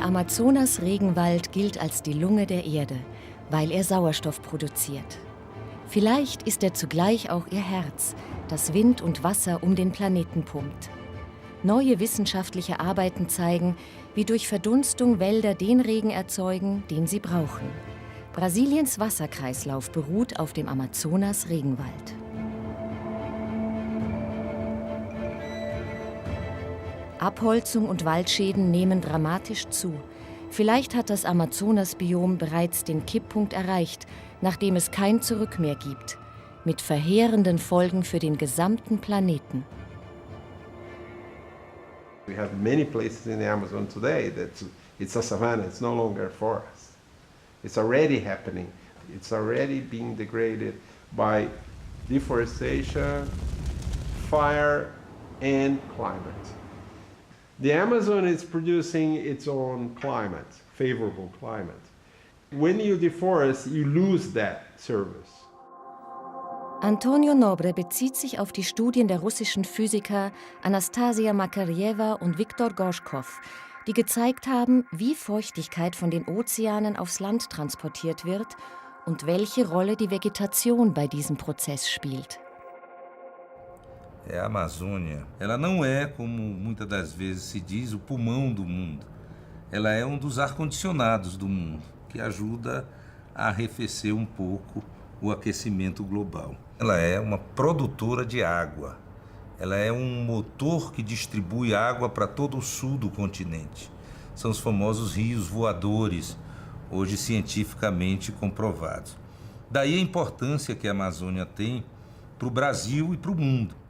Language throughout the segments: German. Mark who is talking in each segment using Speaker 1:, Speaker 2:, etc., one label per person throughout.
Speaker 1: Der Amazonas-Regenwald gilt als die Lunge der Erde, weil er Sauerstoff produziert. Vielleicht ist er zugleich auch ihr Herz, das Wind und Wasser um den Planeten pumpt. Neue wissenschaftliche Arbeiten zeigen, wie durch Verdunstung Wälder den Regen erzeugen, den sie brauchen. Brasiliens Wasserkreislauf beruht auf dem Amazonas-Regenwald. Abholzung und Waldschäden nehmen dramatisch zu. Vielleicht hat das Amazonas-Biom bereits den Kipppunkt erreicht, nachdem es kein Zurück mehr gibt, mit verheerenden Folgen für den gesamten Planeten.
Speaker 2: We have many places in the Amazon today that it's a savanna, it's no longer a forest. It's already happening. It's already being degraded by deforestation, fire, and climate. The Amazon is producing its own climate, favorable climate. When you deforest, you lose that service.
Speaker 1: Antonio Nobre bezieht sich auf die Studien der russischen Physiker Anastasia Makarjewa und Viktor Gorschkow, die gezeigt haben, wie Feuchtigkeit von den Ozeanen aufs Land transportiert wird und welche Rolle die Vegetation bei diesem Prozess spielt.
Speaker 3: A Amazônia, ela não é, como muitas das vezes se diz, o pulmão do mundo. Ela é dos ar-condicionados do mundo, que ajuda a arrefecer pouco o aquecimento global. Ela é uma produtora de água. Ela é motor que distribui água para todo o sul do continente. São os famosos rios voadores, hoje cientificamente comprovados. Daí a importância que a Amazônia tem para o Brasil e para o mundo.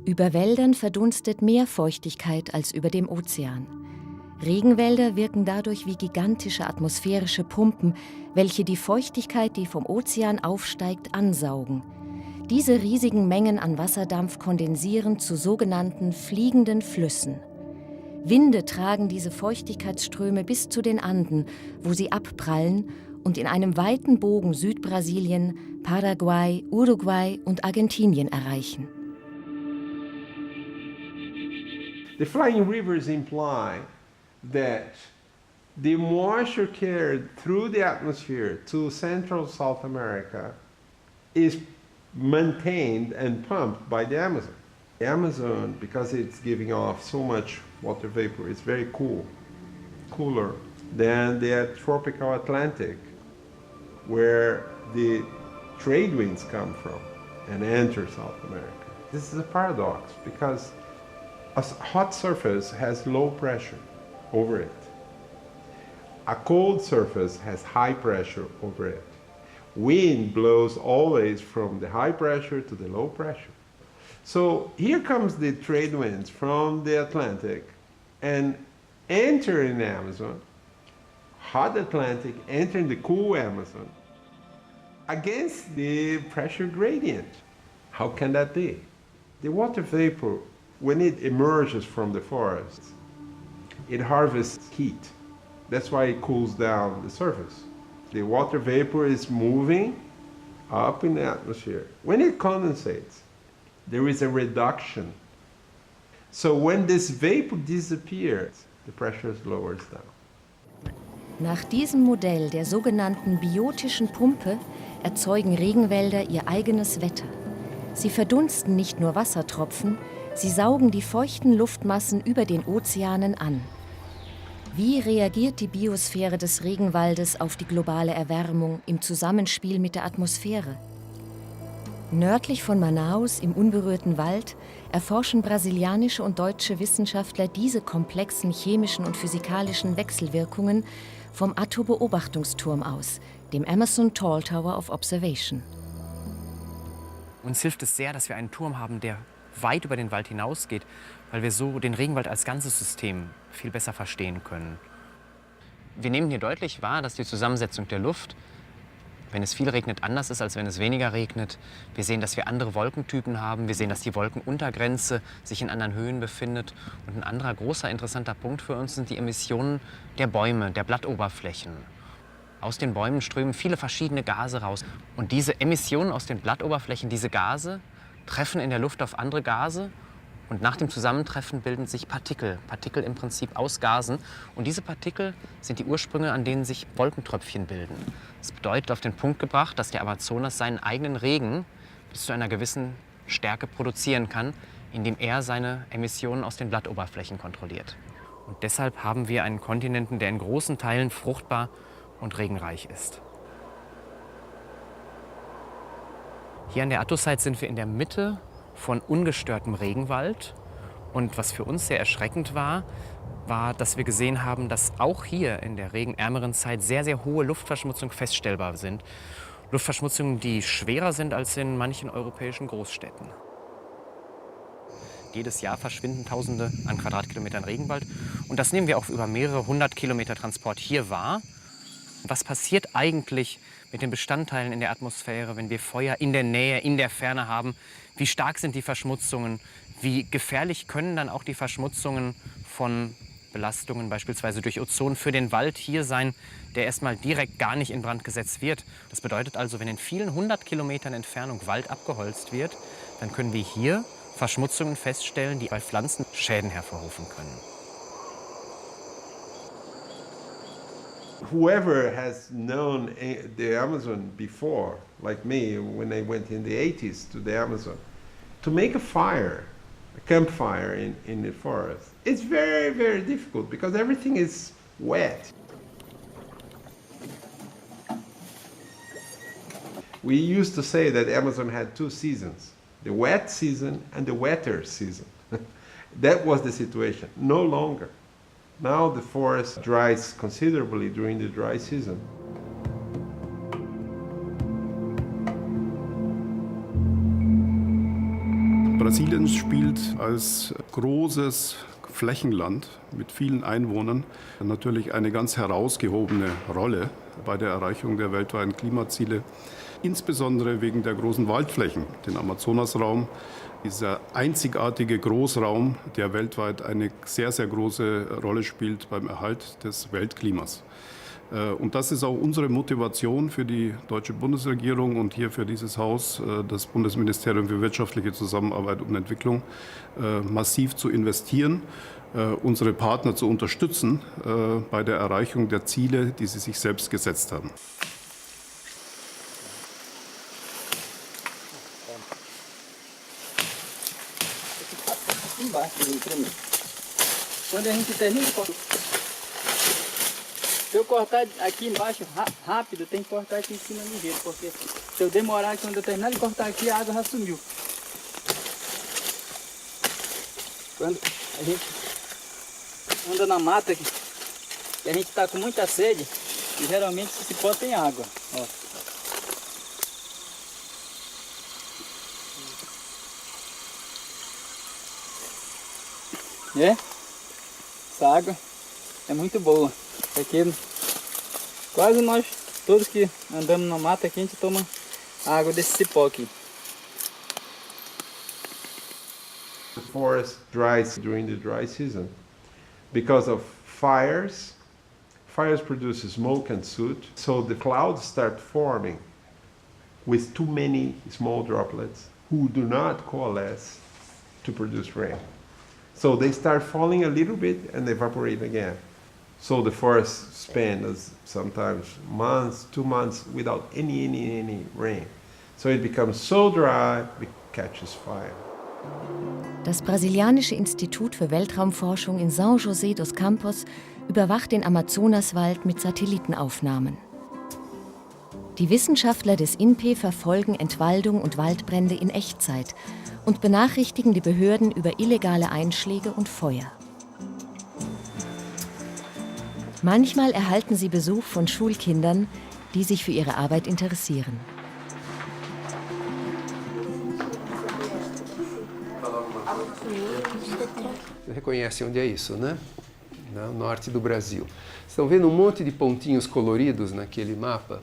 Speaker 1: Über Wäldern verdunstet mehr Feuchtigkeit als über dem Ozean. Regenwälder wirken dadurch wie gigantische atmosphärische Pumpen, welche die Feuchtigkeit, die vom Ozean aufsteigt, ansaugen. Diese riesigen Mengen an Wasserdampf kondensieren zu sogenannten fliegenden Flüssen. Winde tragen diese Feuchtigkeitsströme bis zu den Anden, wo sie abprallen und in einem weiten Bogen Südbrasilien, Paraguay, Uruguay und Argentinien erreichen.
Speaker 2: The flying rivers imply that the moisture carried through the atmosphere to Central South America is maintained and pumped by the Amazon. The Amazon, because it's giving off so much water vapor, is very cool, cooler than the tropical Atlantic, where the trade winds come from and enter South America. This is a paradox because a hot surface has low pressure over it. A cold surface has high pressure over it. Wind blows always from the high pressure to the low pressure. So here comes the trade winds from the Atlantic and enter in the Amazon, hot Atlantic entering the cool Amazon against the pressure gradient. How can that be? The water vapor, when it emerges from the forest, it harvests heat. That's why it cools down the surface. The water vapor is moving up in the atmosphere. When it condensates, there is a reduction. So when this vapor disappears, the pressure lowers down.
Speaker 1: Nach diesem Modell der sogenannten biotischen Pumpe erzeugen Regenwälder ihr eigenes Wetter. Sie verdunsten nicht nur Wassertropfen, sie saugen die feuchten Luftmassen über den Ozeanen an. Wie reagiert die Biosphäre des Regenwaldes auf die globale Erwärmung im Zusammenspiel mit der Atmosphäre? Nördlich von Manaus im unberührten Wald erforschen brasilianische und deutsche Wissenschaftler diese komplexen chemischen und physikalischen Wechselwirkungen vom Atto-Beobachtungsturm aus, dem Emerson Tall Tower of Observation.
Speaker 4: Uns hilft es sehr, dass wir einen Turm haben, der weit über den Wald hinausgeht, weil wir so den Regenwald als ganzes System viel besser verstehen können. Wir nehmen hier deutlich wahr, dass die Zusammensetzung der Luft, wenn es viel regnet, anders ist, als wenn es weniger regnet. Wir sehen, dass wir andere Wolkentypen haben. Wir sehen, dass die Wolkenuntergrenze sich in anderen Höhen befindet. Und ein anderer großer interessanter Punkt für uns sind die Emissionen der Bäume, der Blattoberflächen. Aus den Bäumen strömen viele verschiedene Gase raus. Und diese Emissionen aus den Blattoberflächen, diese Gase, treffen in der Luft auf andere Gase Und nach dem Zusammentreffen bilden sich Partikel im Prinzip aus Gasen. Und diese Partikel sind die Ursprünge, an denen sich Wolkentröpfchen bilden. Das bedeutet auf den Punkt gebracht, dass der Amazonas seinen eigenen Regen bis zu einer gewissen Stärke produzieren kann, indem er seine Emissionen aus den Blattoberflächen kontrolliert. Und deshalb haben wir einen Kontinenten, der in großen Teilen fruchtbar und regenreich ist. Hier an der Attu-Site sind wir in der Mitte von ungestörtem Regenwald. Und was für uns sehr erschreckend war, dass wir gesehen haben, dass auch hier in der regenärmeren Zeit sehr, sehr hohe Luftverschmutzungen feststellbar sind. Luftverschmutzungen, die schwerer sind als in manchen europäischen Großstädten. Jedes Jahr verschwinden Tausende an Quadratkilometern Regenwald. Und das nehmen wir auch über mehrere 100 Kilometer Transport hier wahr. Was passiert eigentlich mit den Bestandteilen in der Atmosphäre, wenn wir Feuer in der Nähe, in der Ferne haben? Wie stark sind die Verschmutzungen? Wie gefährlich können dann auch die Verschmutzungen von Belastungen, beispielsweise durch Ozon, für den Wald hier sein, der erstmal direkt gar nicht in Brand gesetzt wird? Das bedeutet also, wenn in vielen 100 Kilometern Entfernung Wald abgeholzt wird, dann können wir hier Verschmutzungen feststellen, die bei Pflanzen Schäden hervorrufen können.
Speaker 2: Whoever has known the Amazon before, like me, when I went in the 80s to the Amazon, to make a fire, a campfire in the forest, it's very, very difficult because everything is wet. We used to say that Amazon had two seasons, the wet season and the wetter season. That was the situation, no longer. Now the forest dries considerably during the dry season.
Speaker 5: Brasilien spielt als großes Flächenland mit vielen Einwohnern natürlich eine ganz herausgehobene Rolle bei der Erreichung der weltweiten Klimaziele, insbesondere wegen der großen Waldflächen, den Amazonasraum, dieser einzigartige Großraum, der weltweit eine sehr, sehr große Rolle spielt beim Erhalt des Weltklimas. Und das ist auch unsere Motivation für die deutsche Bundesregierung und hier für dieses Haus, das Bundesministerium für wirtschaftliche Zusammenarbeit und Entwicklung, massiv zu investieren, unsere Partner zu unterstützen bei der Erreichung der Ziele, die sie sich selbst gesetzt haben.
Speaker 6: Quando a gente termina, se eu cortar aqui embaixo rápido, tem que cortar aqui em cima ligeiro, porque se eu demorar aqui, quando eu terminar de cortar aqui, a água já sumiu. Quando a gente anda na mata aqui, e a gente está com muita sede, e geralmente esse cipó tem água. Ó. Essa água é muito boa, porque quase nós, todos que andamos na mata aqui, a gente toma a água desse cipó aqui.
Speaker 2: The forest dries during the dry season because of fires. Fires produce smoke and soot, so the clouds start forming with too many small droplets who do not coalesce to produce rain. So they start falling a little bit and evaporate again. So the forest spends sometimes months, 2 months without any rain. So it becomes so dry, it catches fire.
Speaker 1: Das brasilianische Institut für Weltraumforschung in São José dos Campos überwacht den Amazonaswald mit Satellitenaufnahmen. Die Wissenschaftler des INPE verfolgen Entwaldung und Waldbrände in Echtzeit und benachrichtigen die Behörden über illegale Einschläge und Feuer. Manchmal erhalten sie Besuch von Schulkindern, die sich für ihre Arbeit interessieren.
Speaker 7: Você reconhece onde é isso, né? No norte do Brasil. Estão vendo um monte de pontinhos coloridos naquele mapa?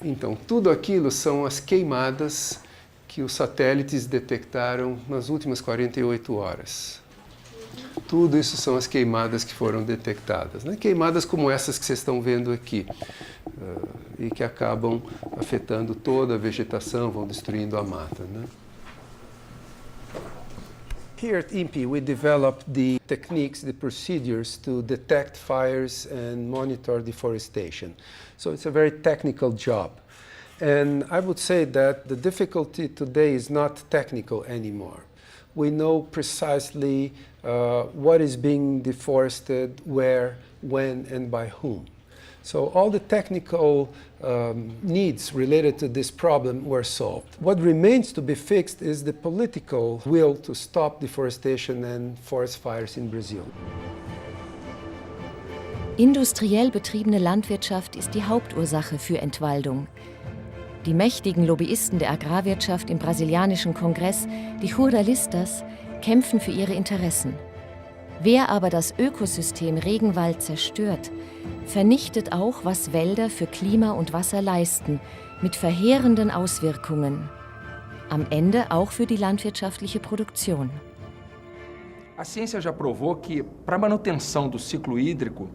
Speaker 7: Então, tudo aquilo são as queimadas que os satélites detectaram nas últimas 48 horas. Tudo isso são as queimadas que foram detectadas, né? Queimadas como essas que vocês estão vendo aqui, e que acabam afetando toda a vegetação, vão destruindo a mata, né? Here at INPI, we developed the techniques, the procedures to detect fires and monitor deforestation. So it's a very technical job. And I would say that the difficulty today is not technical anymore. We know precisely what is being deforested, where, when, and by whom. So all the technical needs related to this problem were solved. What remains to be fixed is the political will to stop deforestation and forest fires in Brazil.
Speaker 1: Industriell betriebene Landwirtschaft ist die Hauptursache für Entwaldung. Die mächtigen Lobbyisten der Agrarwirtschaft im brasilianischen Kongress, die Ruralistas, kämpfen für ihre Interessen. Wer aber das Ökosystem Regenwald zerstört, vernichtet auch, was Wälder für Klima und Wasser leisten, mit verheerenden Auswirkungen. Am Ende auch für die landwirtschaftliche Produktion.
Speaker 8: A ciência já provou que, para a manutenção do ciclo hídrico,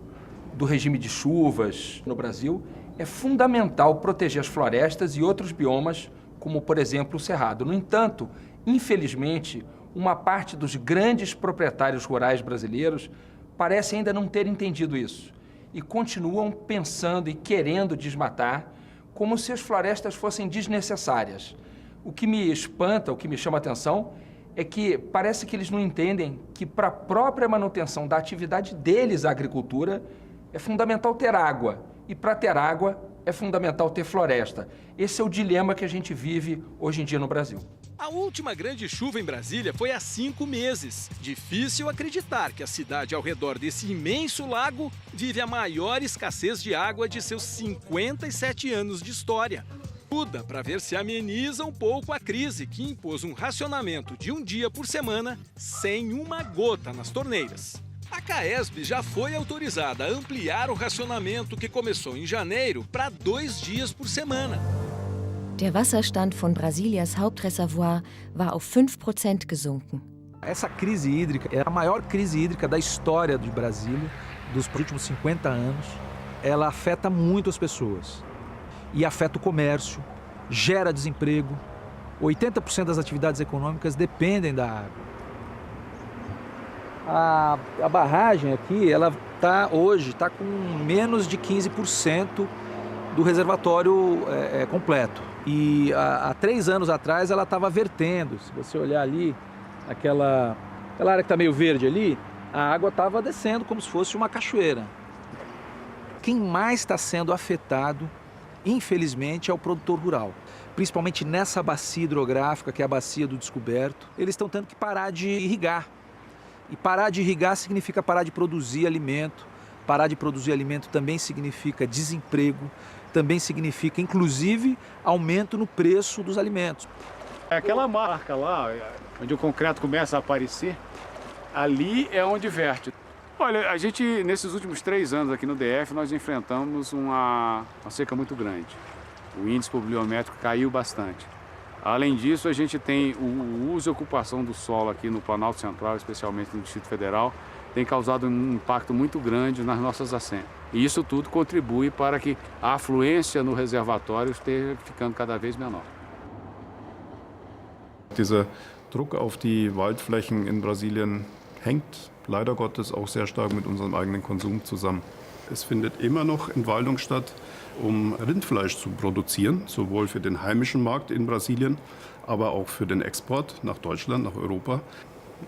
Speaker 8: do regime de chuvas no Brasil, é fundamental proteger as florestas e outros biomas, como, por exemplo, o cerrado. No entanto, infelizmente, uma parte dos grandes proprietários rurais brasileiros parece ainda não ter entendido isso e continuam pensando e querendo desmatar como se as florestas fossem desnecessárias. O que me espanta, o que me chama a atenção, é que parece que eles não entendem que para a própria manutenção da atividade deles, a agricultura, é fundamental ter água. E para ter água, é fundamental ter floresta. Esse é o dilema que a gente vive hoje em dia no Brasil.
Speaker 9: A última grande chuva em Brasília foi há 5 meses. Difícil acreditar que a cidade ao redor desse imenso lago vive a maior escassez de água de seus 57 anos de história. Tudo para ver se ameniza um pouco a crise que impôs um racionamento de 1 dia por semana sem uma gota nas torneiras. A CAESB já foi autorizada a ampliar o racionamento que começou em janeiro para 2 dias por semana.
Speaker 1: Der Wasserstand von Brasilias Hauptreservoir war auf 5% gesunken.
Speaker 10: Essa crise hídrica é a maior crise hídrica da história de Brasília, dos últimos 50 anos. Ela afeta muito as pessoas e afeta o comércio, gera desemprego. 80% das atividades econômicas dependem da água. A barragem aqui, ela hoje está com menos de 15% do reservatório completo. E há 3 anos atrás ela estava vertendo. Se você olhar ali, aquela área que está meio verde ali, a água estava descendo como se fosse uma cachoeira. Quem mais está sendo afetado, infelizmente, é o produtor rural. Principalmente nessa bacia hidrográfica, que é a bacia do Descoberto, eles estão tendo que parar de irrigar. E parar de irrigar significa parar de produzir alimento. Parar de produzir alimento também significa desemprego, também significa, inclusive, aumento no preço dos alimentos.
Speaker 11: Aquela marca lá, onde o concreto começa a aparecer, ali é onde verte. Olha, a gente, nesses últimos 3 anos aqui no DF, nós enfrentamos uma seca muito grande. O índice pluviométrico caiu bastante. Além disso, a gente tem o uso e ocupação do solo aqui no Planalto Central, especialmente no Distrito Federal, tem causado um impacto muito grande nas nossas nascentes. E isso tudo contribui para que a afluência no reservatório esteja ficando cada vez menor.
Speaker 5: Dieser Druck auf die Waldflächen in Brasilien hängt leider Gottes auch sehr stark mit unserem eigenen Konsum zusammen. Es findet immer noch Entwaldung statt, um Rindfleisch zu produzieren, sowohl für den heimischen Markt in Brasilien, aber auch für den Export nach Deutschland, nach Europa.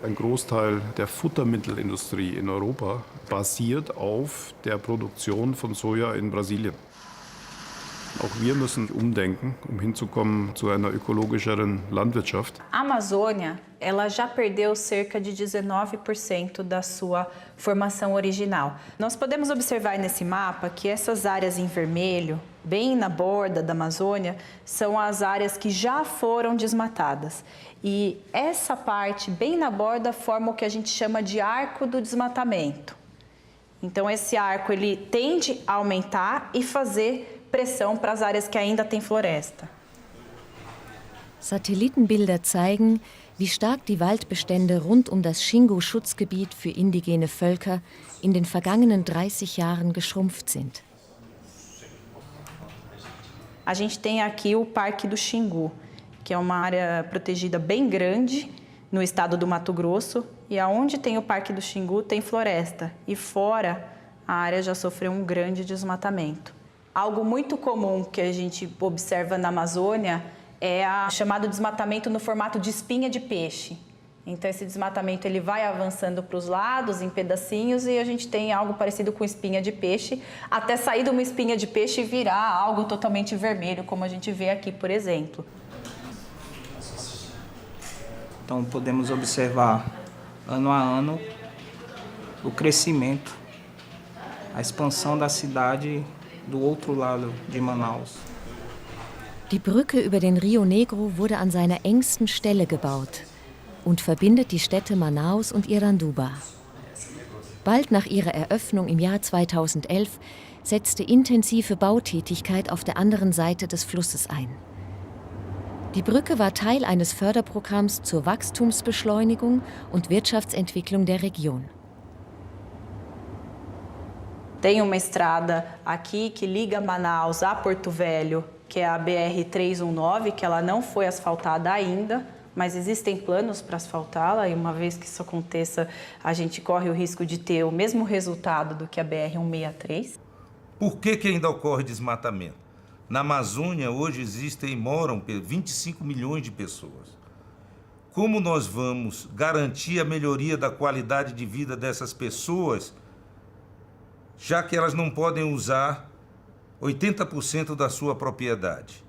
Speaker 5: Ein Großteil der Futtermittelindustrie in Europa basiert auf der Produktion von Soja in Brasilien. Auch wir müssen umdenken, hinzukommen zu einer ökologischeren Landwirtschaft.
Speaker 12: A Amazônia, ela já perdeu cerca de 19% da sua formação original. Nós podemos observar nesse mapa que essas áreas em vermelho, bem na borda da Amazônia, são as áreas que já foram desmatadas. E essa parte bem na borda forma o que a gente chama de arco do desmatamento. Então esse arco ele tende a aumentar e fazer pressão para as áreas que ainda têm floresta.
Speaker 1: Satellitenbilder zeigen, wie stark die Waldbestände rund um das Xingu-Schutzgebiet für indigene Völker in den vergangenen 30 Jahren geschrumpft sind.
Speaker 12: A gente tem aqui o Parque do Xingu, que é uma área protegida bem grande, no estado do Mato Grosso, e aonde tem o Parque do Xingu tem floresta, e fora a área já sofreu um grande desmatamento. Algo muito comum que a gente observa na Amazônia é o chamado desmatamento no formato de espinha de peixe. Então esse desmatamento ele vai avançando para os lados em pedacinhos e a gente tem algo parecido com espinha de peixe, até sair de uma espinha de peixe e virar algo totalmente vermelho, como a gente vê aqui, por exemplo.
Speaker 13: Então podemos observar ano a ano o crescimento, a expansão da cidade do outro lado de Manaus.
Speaker 1: Die Brücke über den Rio Negro wurde an seiner engsten Stelle gebaut und verbindet die Städte Manaus und Iranduba. Bald nach ihrer Eröffnung im Jahr 2011 setzte intensive Bautätigkeit auf der anderen Seite des Flusses ein. Die Brücke war Teil eines Förderprogramms zur Wachstumsbeschleunigung und Wirtschaftsentwicklung der Region.
Speaker 12: Tem uma estrada aqui que liga Manaus a Porto Velho, que é a BR-319, que ela não foi asfaltada ainda, mas existem planos para asfaltá-la e uma vez que isso aconteça, a gente corre o risco de ter o mesmo resultado do que a BR-163.
Speaker 3: Por que ainda ocorre desmatamento? Na Amazônia, hoje existem e moram 25 milhões de pessoas. Como nós vamos garantir a melhoria da qualidade de vida dessas pessoas, já que elas não podem usar 80% da sua propriedade?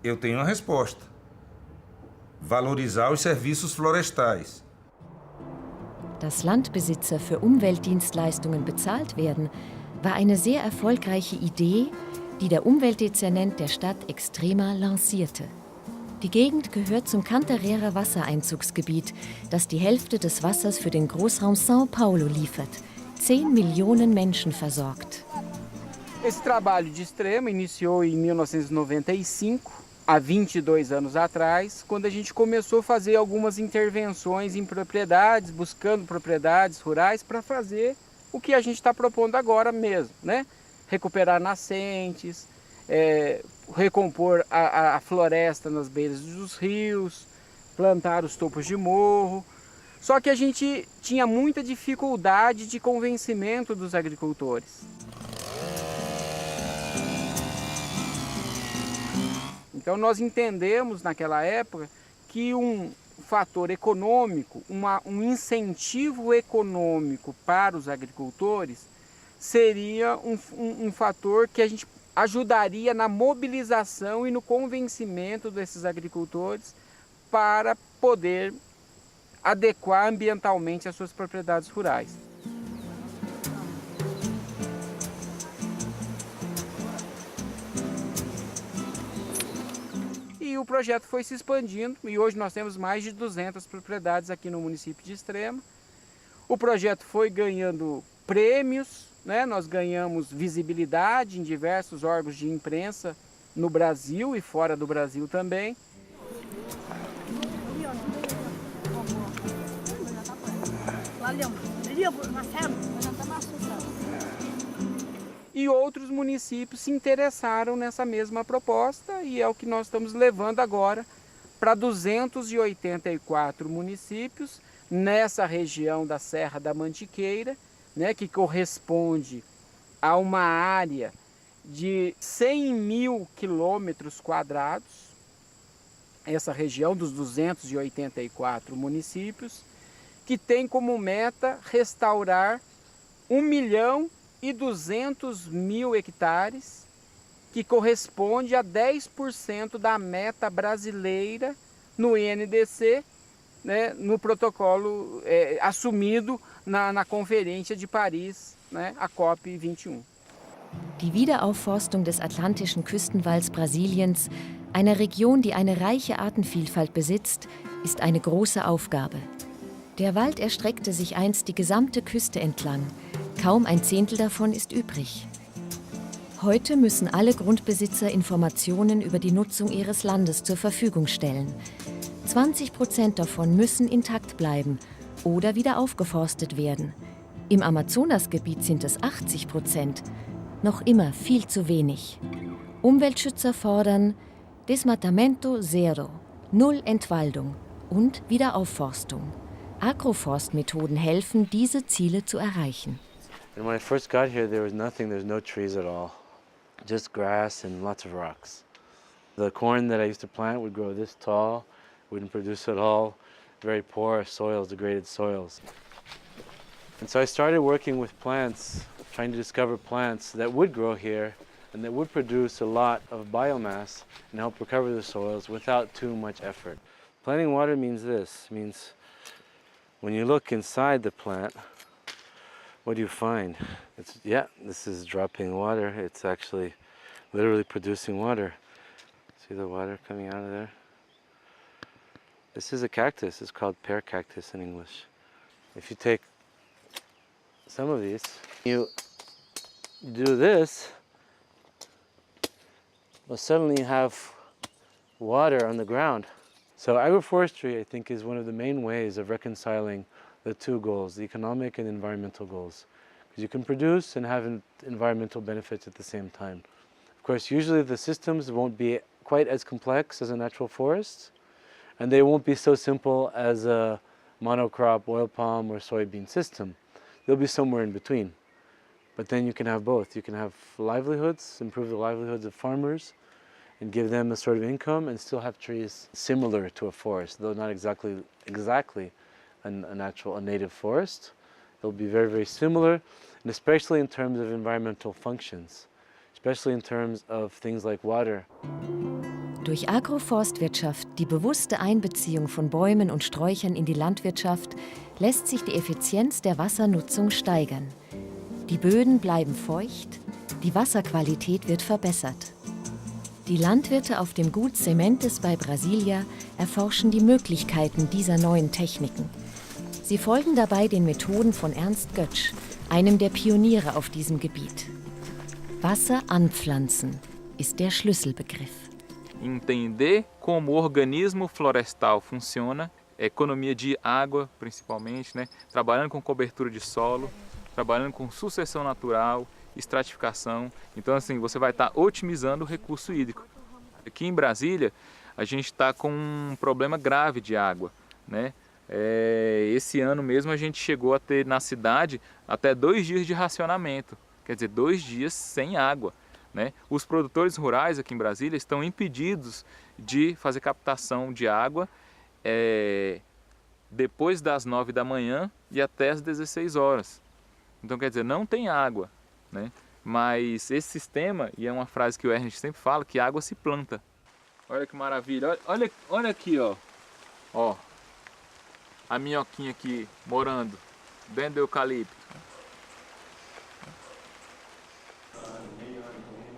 Speaker 3: Eu tenho uma resposta: valorizar os serviços florestais.
Speaker 1: Dass Landbesitzer für Umweltdienstleistungen bezahlt werden, war eine sehr erfolgreiche Idee, die der Umweltdezernent der Stadt Extrema lancierte. Die Gegend gehört zum Cantareira Wassereinzugsgebiet, das die Hälfte des Wassers für den Großraum São Paulo liefert. 10 Millionen Menschen versorgt.
Speaker 14: Esse trabalho de Extrema iniciou em 1995, há 22 anos atrás, quando a gente começou a fazer algumas intervenções em propriedades, buscando propriedades rurais para fazer o que a gente está propondo agora mesmo, né? Recuperar nascentes, recompor a floresta nas beiras dos rios, plantar os topos de morro. Só que a gente tinha muita dificuldade de convencimento dos agricultores. Então nós entendemos naquela época que um fator econômico, um incentivo econômico para os agricultores seria um fator que a gente ajudaria na mobilização e no convencimento desses agricultores para poder adequar ambientalmente as suas propriedades rurais. E o projeto foi se expandindo e hoje nós temos mais de 200 propriedades aqui no município de Extrema. O projeto foi ganhando prêmios, né? Nós ganhamos visibilidade em diversos órgãos de imprensa no Brasil e fora do Brasil também. E outros municípios se interessaram nessa mesma proposta e é o que nós estamos levando agora para 284 municípios nessa região da Serra da Mantiqueira, né, que corresponde a uma área de 100 mil quilômetros quadrados, essa região dos 284 municípios, que tem como meta restaurar 1.200.000 hectares, que corresponde a 10% da meta brasileira no INDC, né, no protocolo assumido na Conferência de Paris, né, a COP21.
Speaker 1: Die Wiederaufforstung des atlantischen Küstenwalls Brasiliens, einer Region, die eine reiche Artenvielfalt besitzt, ist eine große Aufgabe. Der Wald erstreckte sich einst die gesamte Küste entlang. Kaum ein Zehntel davon ist übrig. Heute müssen alle Grundbesitzer Informationen über die Nutzung ihres Landes zur Verfügung stellen. 20% davon müssen intakt bleiben oder wieder aufgeforstet werden. Im Amazonasgebiet sind es 80%. Noch immer viel zu wenig. Umweltschützer fordern Desmatamento Zero, Null Entwaldung und Wiederaufforstung. Agroforstmethoden helfen, diese Ziele zu erreichen.
Speaker 15: And when I first got here, there was nothing, there's no trees at all. Just grass and lots of rocks. The corn that I used to plant would grow this tall, wouldn't produce at all. Very poor soils, degraded soils. And so I started working with plants, trying to discover plants that would grow here and that would produce a lot of biomass and help recover the soils without too much effort. Planting water means this, means when you look inside the plant, what do you find? This is dropping water. It's actually literally producing water. See the water coming out of there? This is a cactus. It's called pear cactus in English. If you take some of these, you do this, well, suddenly you have water on the ground. So agroforestry, I think, is one of the main ways of reconciling the two goals, the economic and environmental goals. Because you can produce and have environmental benefits at the same time. Of course, usually the systems won't be quite as complex as a natural forest, and they won't be so simple as a monocrop oil palm or soybean system. They'll be somewhere in between. But then you can have both. You can have livelihoods, improve the livelihoods of farmers, and give them a sort of income, and still have trees similar to a forest, though not exactly a native forest. They'll be very, very similar, and especially in terms of environmental functions, especially in terms of things like water.
Speaker 1: Durch Agroforstwirtschaft, die bewusste Einbeziehung von Bäumen und Sträuchern in die Landwirtschaft, lässt sich die Effizienz der Wassernutzung steigern. Die Böden bleiben feucht, die Wasserqualität wird verbessert. Die Landwirte auf dem Gut Sementes bei Brasilia erforschen die Möglichkeiten dieser neuen Techniken. Sie folgen dabei den Methoden von Ernst Götsch, einem der Pioniere auf diesem Gebiet. Wasser anpflanzen ist der Schlüsselbegriff.
Speaker 16: Entender como o organismo florestal funciona, economia de água principalmente, né? Trabalhando com cobertura de solo, trabalhando com sucessão natural, estratificação. Então, assim, você vai estar otimizando o recurso hídrico. Aqui em Brasília, a gente está com um problema grave de água, né? Esse ano mesmo a gente chegou a ter na cidade até 2 dias de racionamento, quer dizer, 2 dias sem água, né? Os produtores rurais aqui em Brasília estão impedidos de fazer captação de água depois das 9 da manhã e até as 16 horas. Então, quer dizer, não tem água, né? Mas esse sistema, e é uma frase que o Ernest sempre fala, que água se planta. Olha que maravilha, olha aqui, ó, a minhoquinha aqui morando dentro do eucalipto.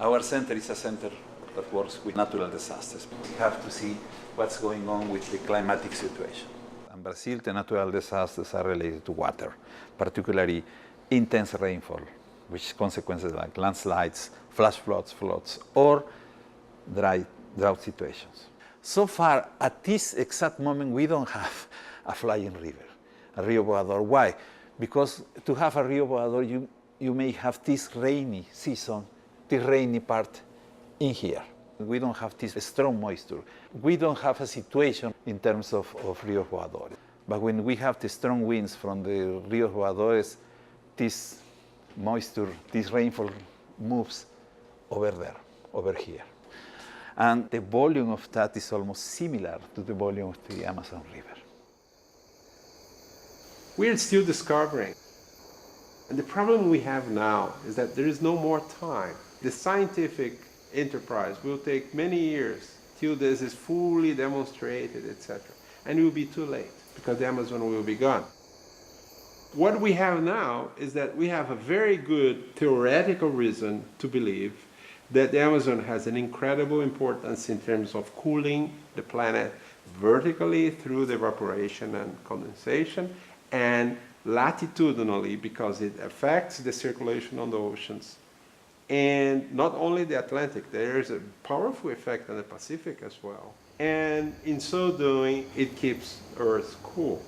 Speaker 17: Our center is a center that works with natural disasters. We have to see what's going on with the climatic situation. In Brazil, the natural disasters are related to water, particularly intense rainfall, which consequences like landslides, flash floods, or drought situations. So far, at this exact moment, we don't have a flying river, a Rio Boador. Why? Because to have a Rio Boador, you may have this rainy season, the rainy part in here. We don't have this strong moisture. We don't have a situation in terms of Rio Boador. But when we have the strong winds from the Rio Boadores, this moisture, this rainfall moves over there, over here. And the volume of that is almost similar to the volume of the Amazon River.
Speaker 2: We're still discovering. And the problem we have now is that there is no more time. The scientific enterprise will take many years till this is fully demonstrated, etc. And it will be too late because the Amazon will be gone. What we have now is that we have a very good theoretical reason to believe that the Amazon has an incredible importance in terms of cooling the planet vertically through the evaporation and condensation, and latitudinally because it affects the circulation on the oceans. And not only the Atlantic, there is a powerful effect on the Pacific as well. And in so doing, it keeps Earth cool.